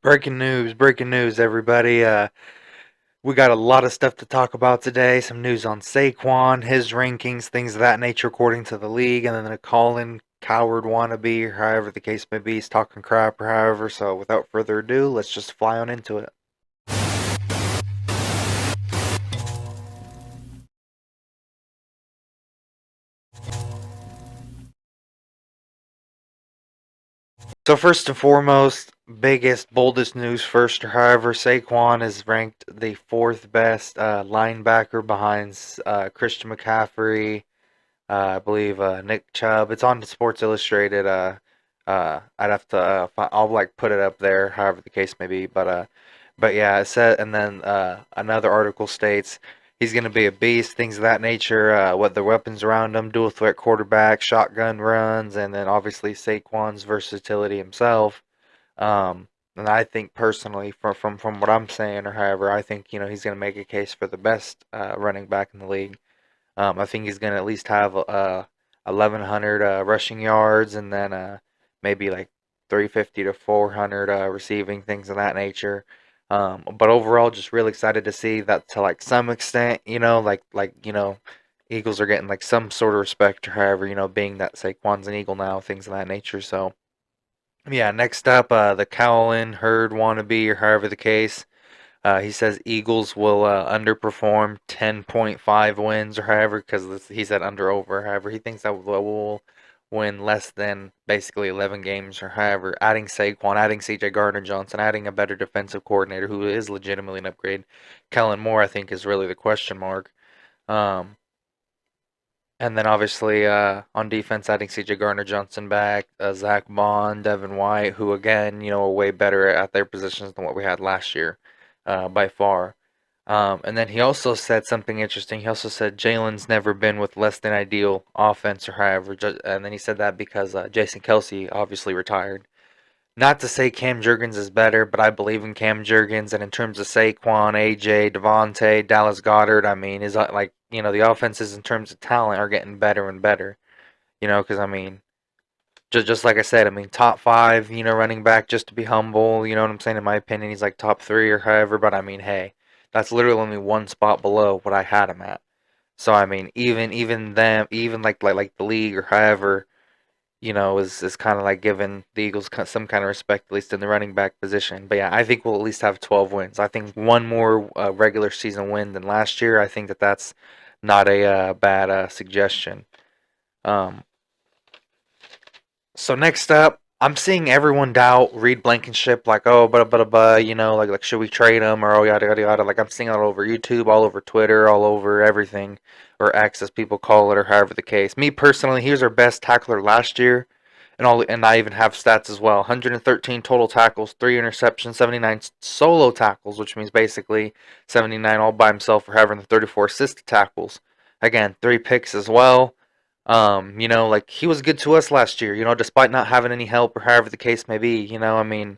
Breaking news, everybody. We got a lot of stuff to talk about today. Some news on Saquon, his rankings, things of that nature according to the league, and then a Colin coward wannabe, or however the case may be, is talking crap or however. So without further ado, let's just fly on into it. So first and foremost, biggest, boldest news first, or however, Saquon is ranked the fourth best linebacker behind Christian McCaffrey, I believe Nick Chubb. It's on Sports Illustrated. I'd have to. I'll like put it up there, however the case may be. But yeah, it said, and then another article states he's going to be a beast, things of that nature. What the weapons around him, dual threat quarterback, shotgun runs, and then obviously Saquon's versatility himself. And I think personally, from what I'm saying, or however, I think he's going to make a case for the best running back in the league. I think he's going to at least have 1,100 rushing yards and then maybe like 350 to 400 receiving, things of that nature. But overall, just really excited to see that to like some extent, Eagles are getting like some sort of respect or however, being that Saquon's an Eagle now, things of that nature. So yeah, next up, the Colin Hurd wannabe or however the case. He says Eagles will underperform 10.5 wins or however, because he said under over. However, he thinks that will win less than basically 11 games or however. Adding Saquon, adding CJ Gardner-Johnson, adding a better defensive coordinator who is legitimately an upgrade. Kellen Moore, I think, is really the question mark. Um, and then obviously on defense, adding C.J. Gardner-Johnson back, Zach Bond, Devin White, who again, are way better at their positions than what we had last year, by far. And then he also said something interesting. He also said Jalen's never been with less than ideal offense or however. And then he said that because Jason Kelsey obviously retired. Not to say Cam Jurgens is better, but I believe in Cam Jurgens. And in terms of Saquon, AJ, Devontae, Dallas Goedert, I mean, is like the offenses in terms of talent are getting better and better. Because I mean, just like I said, I mean, top five, running back. Just to be humble, you know what I'm saying. In my opinion, he's like top three or however. But I mean, hey, that's literally only one spot below what I had him at. So I mean, even them, even like the league or however is kind of like giving the Eagles some kind of respect, at least in the running back position. But yeah, I think we'll at least have 12 wins. I think one more regular season win than last year. I think that's not a bad suggestion. Um, so next up, I'm seeing everyone doubt Reed Blankenship, like, oh, like should we trade him or oh yada yada yada. Like I'm seeing it all over YouTube, all over Twitter, all over everything, or X as people call it, or however the case. Me personally, he was our best tackler last year, and I even have stats as well. 113 total tackles, 3 interceptions, 79 solo tackles, which means basically 79 all by himself for having the 34 assist tackles. Again, 3 picks as well. Like he was good to us last year, despite not having any help or however the case may be, I mean,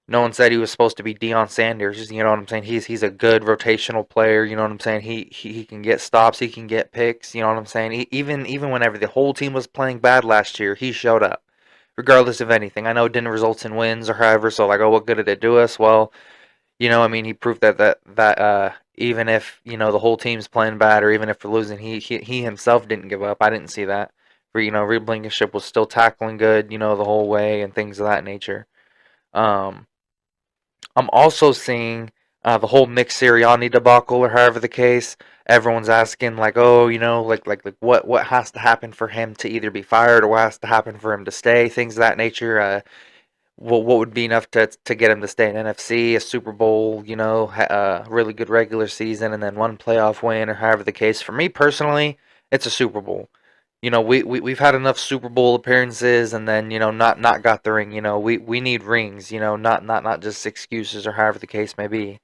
no one said he was supposed to be Deion Sanders, you know what I'm saying? He's a good rotational player, you know what I'm saying? He can get stops, he can get picks, you know what I'm saying? Even whenever the whole team was playing bad last year, he showed up, regardless of anything. I know it didn't result in wins or however, so like, oh, what good did it do us? Well, I mean, he proved that even if the whole team's playing bad, or even if we're losing, he himself didn't give up. I didn't see that. For Reed Blankenship was still tackling good, the whole way and things of that nature. Um, I'm also seeing the whole Nick Sirianni debacle, or however the case. Everyone's asking like, oh, like what has to happen for him to either be fired or what has to happen for him to stay, things of that nature. What would be enough to get him to stay in NFC, a Super Bowl, a really good regular season, and then one playoff win, or however the case. For me personally, it's a Super Bowl. We've had enough Super Bowl appearances, and then not got the ring. We need rings. Not just excuses or however the case may be.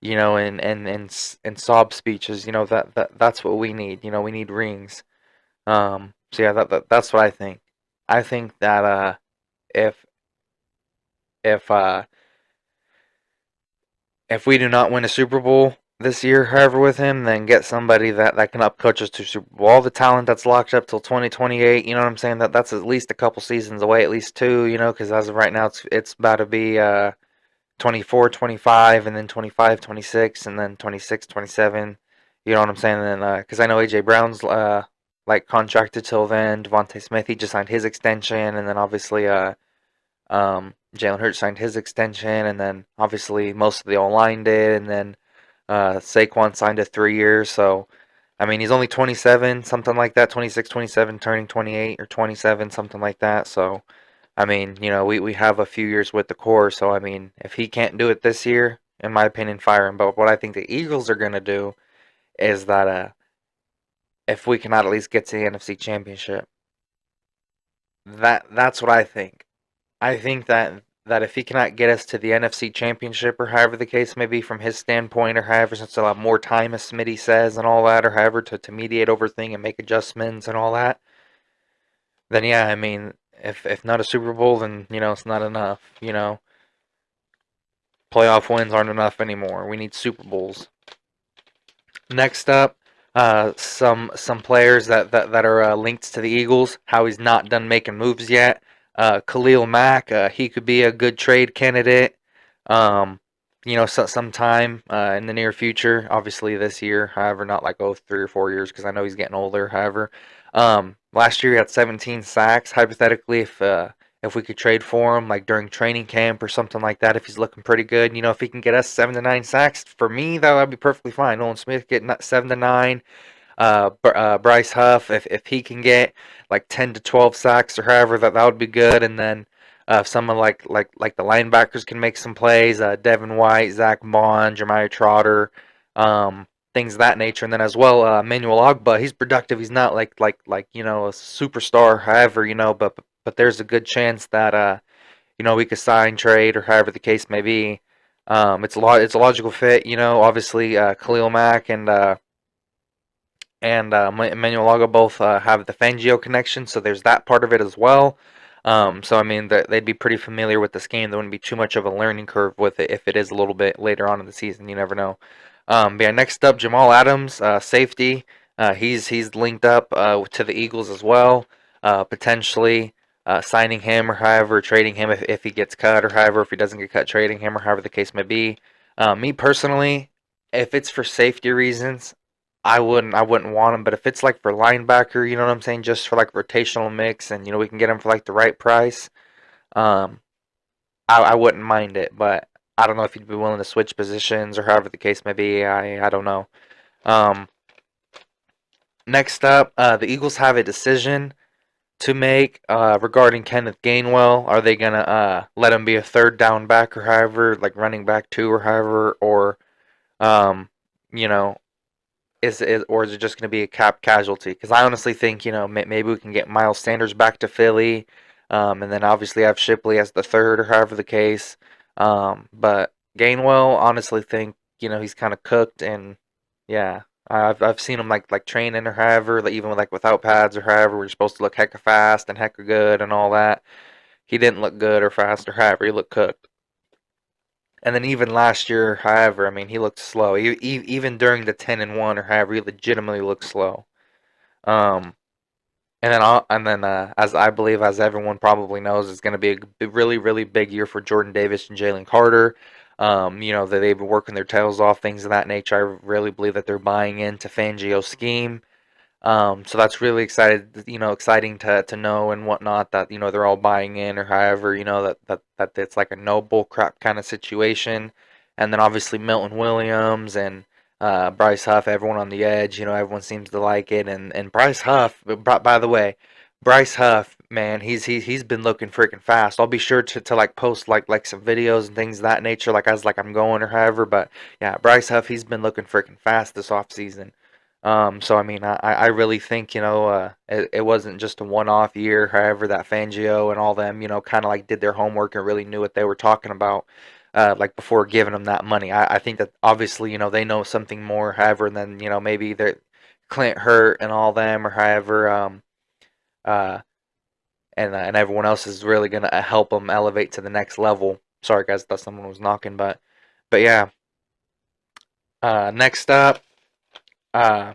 And sob speeches. That's what we need. We need rings. So yeah, that's what I think. I think that if if uh if we do not win a Super Bowl this year, however, with him, then get somebody that can upcoach us to Super Bowl. All the talent that's locked up till 2028, you know what I'm saying? That's at least a couple seasons away, at least two, because as of right now, it's about to be 24, 25, and then 25, 26, and then 26, 27. You know what I'm saying? And then, because I know AJ Brown's like contracted till then. Devontae Smith, he just signed his extension, and then obviously Jalen Hurts signed his extension, and then obviously most of the O-line did, and then Saquon signed a 3 years. So I mean, he's only 27, something like that, 26, 27, turning 28 or 27, something like that. So I mean, we have a few years with the core, so I mean, if he can't do it this year, in my opinion, fire him. But what I think the Eagles are gonna do is that if we cannot at least get to the NFC Championship, that's what I think. I think that if he cannot get us to the NFC Championship, or however the case may be from his standpoint, or however, since he'll have more time, as Smitty says, and all that, or however to mediate over thing and make adjustments and all that, then yeah, I mean, if not a Super Bowl, then it's not enough. Playoff wins aren't enough anymore. We need Super Bowls. Next up, some players that are linked to the Eagles. How he's not done making moves yet. Khalil Mack, he could be a good trade candidate. Um, sometime in the near future. Obviously this year, however, not like 3 or 4 years because I know he's getting older. However, last year he had 17 sacks. Hypothetically, if we could trade for him, like during training camp or something like that, if he's looking pretty good, if he can get us 7 to 9 sacks, for me that would be perfectly fine. Nolan Smith getting 7 to 9, Bryce Huff, if he can get like 10 to 12 sacks or however, that would be good. And then if someone like the linebackers can make some plays, Devin White, Zach Bond, Jeremiah Trotter, things of that nature. And then as well, Emmanuel Ogba, he's productive. He's not like a superstar, however, but there's a good chance that we could sign, trade, or however the case may be. It's a logical fit, Obviously, Khalil Mack and Emmanuel Lago both have the Fangio connection, so there's that part of it as well. So I mean, they'd be pretty familiar with this game. There wouldn't be too much of a learning curve with it if it is a little bit later on in the season. You never know. But yeah, next up, Jamal Adams, safety. He's linked up to the Eagles as well. Potentially signing him or however, trading him if he gets cut or however, if he doesn't get cut, trading him or however the case may be. Me personally, if it's for safety reasons, I wouldn't want him, but if it's like for linebacker, you know what I'm saying, just for like rotational mix, and we can get him for like the right price, um, I wouldn't mind it. But I don't know if you'd be willing to switch positions or however the case may be. I don't know. Um, Next up, the Eagles have a decision to make regarding Kenneth Gainwell. Are they gonna let him be a third down back or however, like running back two or however, or um, you know, or is it just going to be a cap casualty? Because I honestly think maybe we can get Miles Sanders back to Philly, and then obviously have Shipley as the third or however the case. But Gainwell, honestly think he's kind of cooked, and yeah, I've seen him like training or however, like even like without pads or however, we're supposed to look hecka fast and hecka good and all that. He didn't look good or fast or however, he looked cooked. And then even last year, however, I mean, he looked slow. Even during the 10-1 or however, he legitimately looked slow. Um, and then as I believe, as everyone probably knows, it's going to be a really, really big year for Jordan Davis and Jalen Carter. That they've been working their tails off, things of that nature. I really believe that they're buying into Fangio's scheme. So that's really exciting to know and whatnot that they're all buying in or however that it's like a no bull crap kind of situation, and then obviously Milton Williams and Bryce Huff, everyone on the edge, everyone seems to like it, and Bryce Huff, by the way, Bryce Huff, man, he's been looking freaking fast. I'll be sure to like post like some videos and things of that nature like as like I'm going or however, but yeah, Bryce Huff, he's been looking freaking fast this off season. So I mean, I really think it wasn't just a one-off year. However, that Fangio and all them kind of like did their homework and really knew what they were talking about, like before giving them that money. I think that obviously they know something more. However, than maybe they're Clint Hurt and all them or however uh and everyone else is really gonna help them elevate to the next level. Sorry guys, I thought someone was knocking, but yeah. Next up. Uh,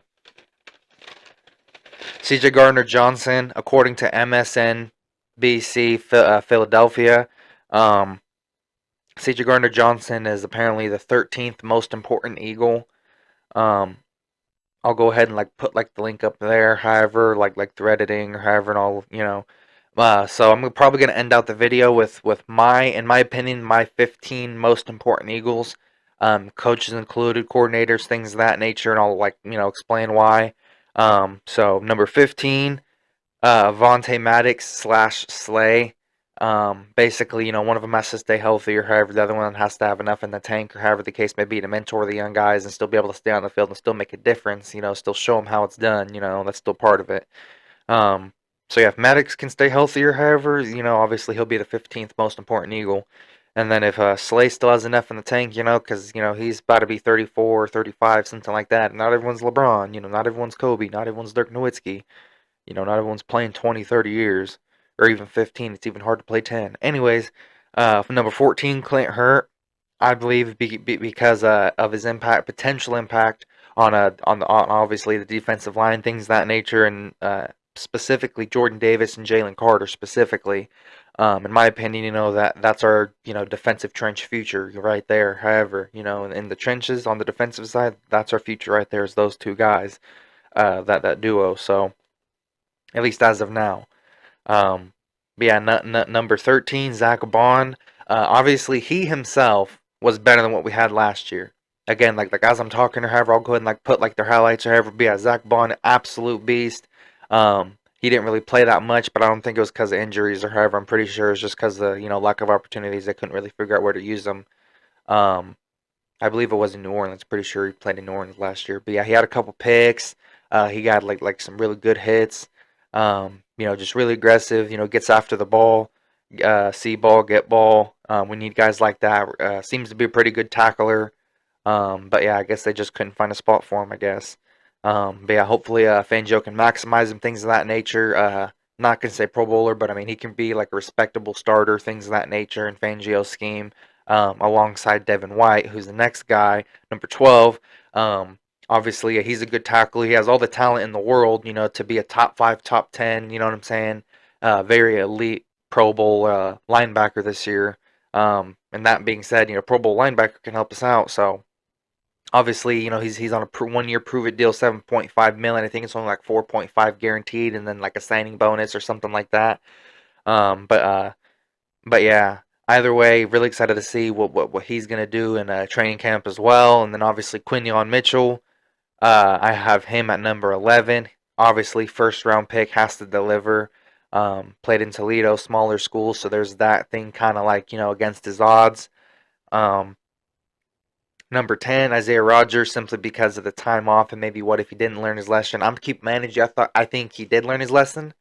CJ Gardner Johnson, according to MSNBC Philadelphia, um, CJ Gardner-Johnson is apparently the 13th most important Eagle. Um, I'll go ahead and like put like the link up there, however, like thread editing or however, and all So I'm probably gonna end out the video with in my opinion, my 15 most important Eagles, coaches included, coordinators, things of that nature, and I'll like explain why. So number 15, Vontae Maddox slash Slay. Basically, one of them has to stay healthy, or however, the other one has to have enough in the tank, or however the case may be, to mentor the young guys and still be able to stay on the field and still make a difference. Still show them how it's done. That's still part of it. Um, so yeah, if Maddox can stay healthy, or however, obviously he'll be the 15th most important Eagle. And then if Slay still has enough in the tank, because he's about to be 34, 35, something like that. Not everyone's LeBron, not everyone's Kobe, not everyone's Dirk Nowitzki. Not everyone's playing 20, 30 years, or even 15. It's even hard to play 10. Anyways, number 14, Clint Hurt, I believe because of his impact, potential impact on obviously the defensive line, things of that nature, and specifically Jordan Davis and Jalen Carter specifically. In my opinion, that's our defensive trench future right there. However, in the trenches on the defensive side, that's our future right there. Is those two guys, that duo. So at least as of now. Um, but yeah, number 13, Zach Bond. Obviously, he himself was better than what we had last year. Again, like as I'm talking or however, I'll go ahead and like put like their highlights or however. But yeah, Zach Bond, absolute beast. He didn't really play that much, but I don't think it was because of injuries or however. I'm pretty sure it's just because of lack of opportunities. They couldn't really figure out where to use them. Um, I believe it was in New Orleans. Pretty sure he played in New Orleans last year. But yeah, he had a couple picks. He got like some really good hits. Just really aggressive. Gets after the ball, see ball, get ball. We need guys like that. Seems to be a pretty good tackler. But yeah, I guess they just couldn't find a spot for him, I guess. But yeah, hopefully Fangio can maximize him, things of that nature. Not gonna say Pro Bowler, but I mean he can be like a respectable starter, things of that nature in Fangio's scheme. Alongside Devin White, who's the next guy, number 12. Um, Obviously, he's a good tackle. He has all the talent in the world, to be a top 5, top 10. You know what I'm saying? Very elite Pro Bowl linebacker this year. And that being said, Pro Bowl linebacker can help us out. So obviously, he's on a 1 year prove it deal, 7.5 million. I think it's only like 4.5 guaranteed, and then like a signing bonus or something like that. Um, but uh, but yeah, either way, really excited to see what he's gonna do in training camp as well. And then obviously Quinion Mitchell, I have him at number 11. Obviously, first round pick, has to deliver. Played in Toledo, smaller school, so there's that thing kind of like against his odds. Um, Number 10, Isaiah Rogers, simply because of the time off and maybe what if he didn't learn his lesson. I'm keep managing. I think he did learn his lesson,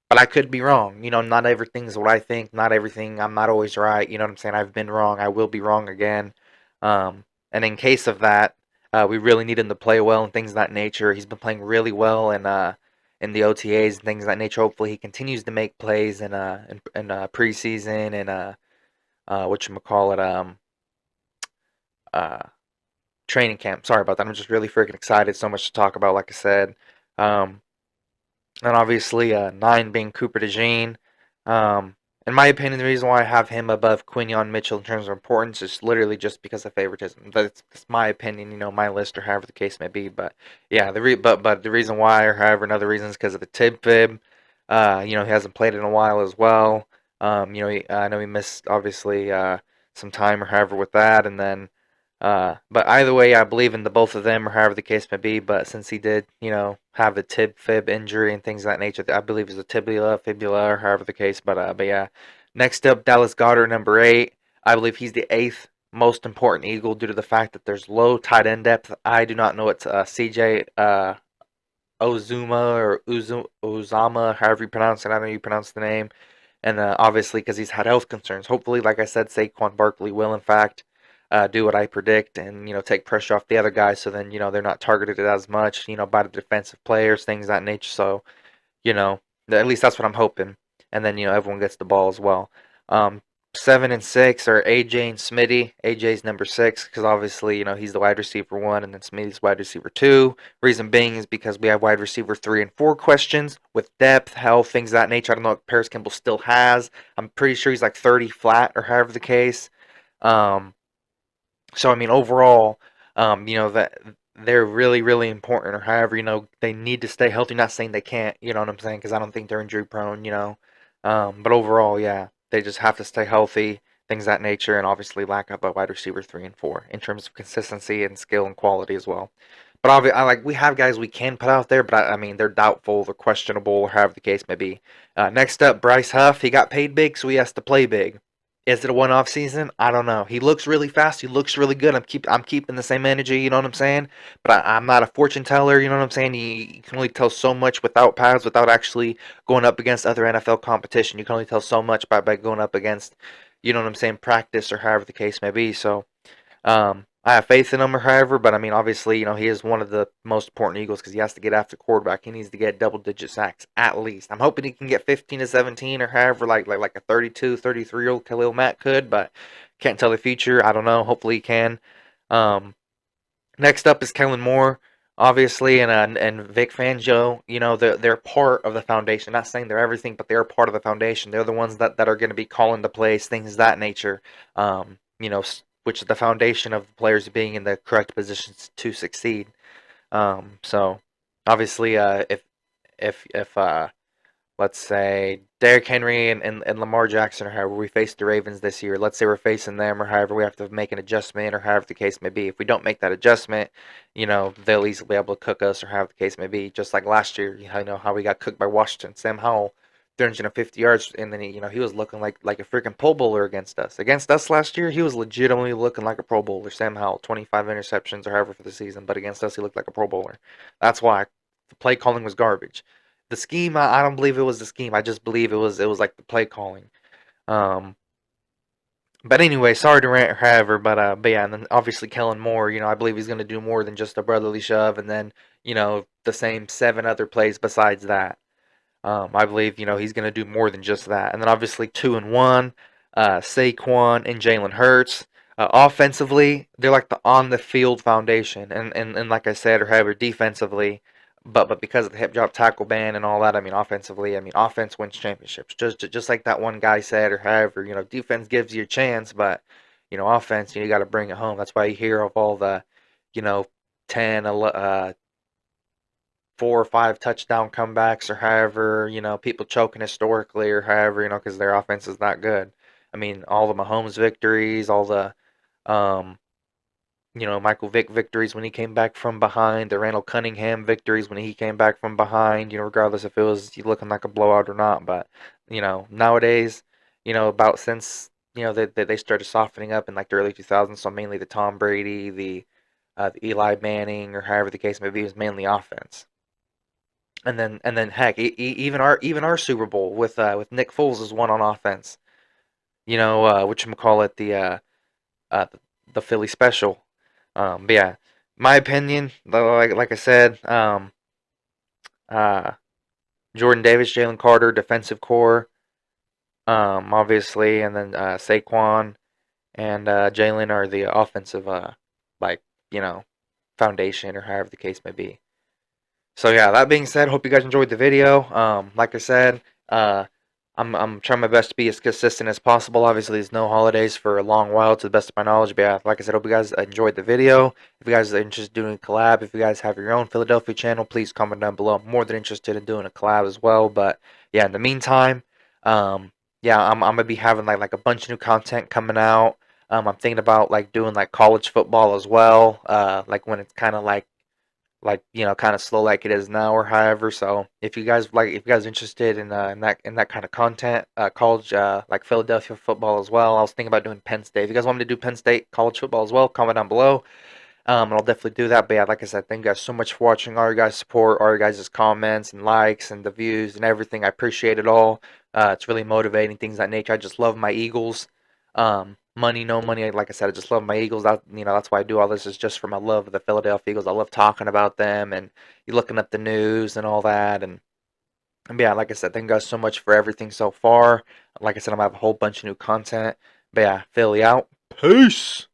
but I could be wrong. Not everything is what I think. Not everything. I'm not always right. You know what I'm saying? I've been wrong. I will be wrong again. And in case of that, we really need him to play well and things of that nature. He's been playing really well in the OTAs and things of that nature. Hopefully, he continues to make plays in preseason and whatchamacallit, uh, training camp. Sorry about that. I'm just really freaking excited. So much to talk about, like I said. Um, and obviously, 9 being Cooper DeJean. Um, in my opinion, the reason why I have him above Quinion Mitchell in terms of importance is literally just because of favoritism. That's my opinion, my list, or however the case may be. But yeah, but the reason why, or however, another reason is because of the tib fib. He hasn't played in a while as well. I know he missed obviously some time or however with that, and then but either way, I believe in the both of them, or however the case may be. But since he did, have the tib fib injury and things of that nature, I believe it's a tibia, fibula, or however the case. But yeah. Next up, Dallas Goedert, number 8. I believe he's the 8th most important Eagle due to the fact that there's low tight end depth. I do not know what CJ Ozuma or Uzama, however you pronounce it. I don't know how you pronounce the name. And obviously, because he's had health concerns. Hopefully, like I said, Saquon Barkley will, in fact, do what I predict and, take pressure off the other guys so then, they're not targeted as much, by the defensive players, things of that nature. So, you know, at least that's what I'm hoping. And then, everyone gets the ball as well. Um, 7 and 6 are AJ and Smitty. AJ's number 6 because obviously, he's the wide receiver 1 and then Smitty's wide receiver 2. Reason being is because we have wide receiver 3 and 4 questions with depth, health, things of that nature. I don't know if Paris Campbell still has. I'm pretty sure he's like 30 flat or however the case. Um, so I mean, overall, that they're really, really important. Or however, they need to stay healthy. Not saying they can't. You know what I'm saying? Because I don't think they're injury prone. But overall, yeah, they just have to stay healthy. Things of that nature, and obviously lack of a wide receiver 3 and 4 in terms of consistency and skill and quality as well. But obviously, we have guys we can put out there, but I mean they're doubtful, they're questionable, or however the case may be. Next up, Bryce Huff. He got paid big, so he has to play big. Is it a one-off season? I don't know. He looks really fast. He looks really good. I'm keeping the same energy. You know what I'm saying? But I'm not a fortune teller. You know what I'm saying? You can only tell so much without pads, without actually going up against other NFL competition. You can only tell so much by going up against, you know what I'm saying, practice or however the case may be. So I have faith in him, or however, but I mean, obviously, he is one of the most important Eagles because he has to get after quarterback. He needs to get double-digit sacks at least. I'm hoping he can get 15 to 17 or however, like a 32, 33-year-old Khalil Mack could, but can't tell the future. I don't know. Hopefully he can. Um, Next up is Kellen Moore, obviously, and Vic Fangio. They're part of the foundation. Not saying they're everything, but they're part of the foundation. They're the ones that are going to be calling the plays, things of that nature. Which is the foundation of the players being in the correct positions to succeed. So obviously, if let's say Derrick Henry and Lamar Jackson, or however we face the Ravens this year, let's say we're facing them, or however we have to make an adjustment, or however the case may be. If we don't make that adjustment, they'll easily be able to cook us, or however the case may be. Just like last year, how we got cooked by Washington. Sam Howell, 350 yards, and then he was looking like a freaking Pro Bowler against us. Against us last year, he was legitimately looking like a Pro Bowler. Sam Howell, 25 interceptions, or however for the season, but against us, he looked like a Pro Bowler. That's why the play calling was garbage. The scheme, I don't believe it was the scheme. I just believe it was like the play calling. Um, but anyway, sorry to rant, however, but yeah, and then obviously Kellen Moore. I believe he's going to do more than just a brotherly shove, and then the same 7 other plays besides that. I believe he's going to do more than just that. And then obviously 2 and 1, Saquon and Jalen Hurts. Offensively, they're like the on the field foundation, and like I said, or however defensively, but because of the hip drop tackle ban and all that, I mean offensively, I mean offense wins championships. Just like that one guy said, or however, defense gives you a chance, but offense, you got to bring it home. That's why you hear of all the, you know, 10, 4 or 5 touchdown comebacks, or however, people choking historically, or however, because their offense is not good. I mean, all the Mahomes victories, all the, um, Michael Vick victories when he came back from behind, the Randall Cunningham victories when he came back from behind, regardless if it was looking like a blowout or not. But, nowadays, about since, they started softening up in like the early 2000s, so mainly the Tom Brady, the Eli Manning, or however the case may be, was mainly offense. And then heck, even our Super Bowl with Nick Foles is one on offense. Whatchamacallit, uh the Philly special. But yeah, my opinion, like I said, uh Jordan Davis, Jalen Carter, defensive core, obviously, and then Saquon and Jalen are the offensive like, you know, foundation, or however the case may be. So yeah, that being said, hope you guys enjoyed the video. Like I said, I'm trying my best to be as consistent as possible. Obviously, there's no holidays for a long while, to the best of my knowledge. But yeah, like I said, hope you guys enjoyed the video. If you guys are interested in doing a collab, if you guys have your own Philadelphia channel, please comment down below. I'm more than interested in doing a collab as well. But yeah, in the meantime, yeah, I'm gonna be having like a bunch of new content coming out. I'm thinking about like doing like college football as well. Like when it's kind of like kind of slow like it is now, or however. So if you guys are interested in that kind of content, college, like Philadelphia football as well. I was thinking about doing Penn State. If you guys want me to do Penn State college football as well, comment down below. And I'll definitely do that. But yeah, like I said, thank you guys so much for watching. All your guys' support, all your guys' comments and likes and the views and everything. I appreciate it all. It's really motivating, things of that nature. I just love my Eagles. Money, no money. Like I said, I just love my Eagles. That's why I do all this, is just for my love of the Philadelphia Eagles. I love talking about them, and you looking up the news and all that. And yeah, like I said, thank you guys so much for everything so far. Like I said, I'm gonna have a whole bunch of new content. But yeah, Philly out. Peace.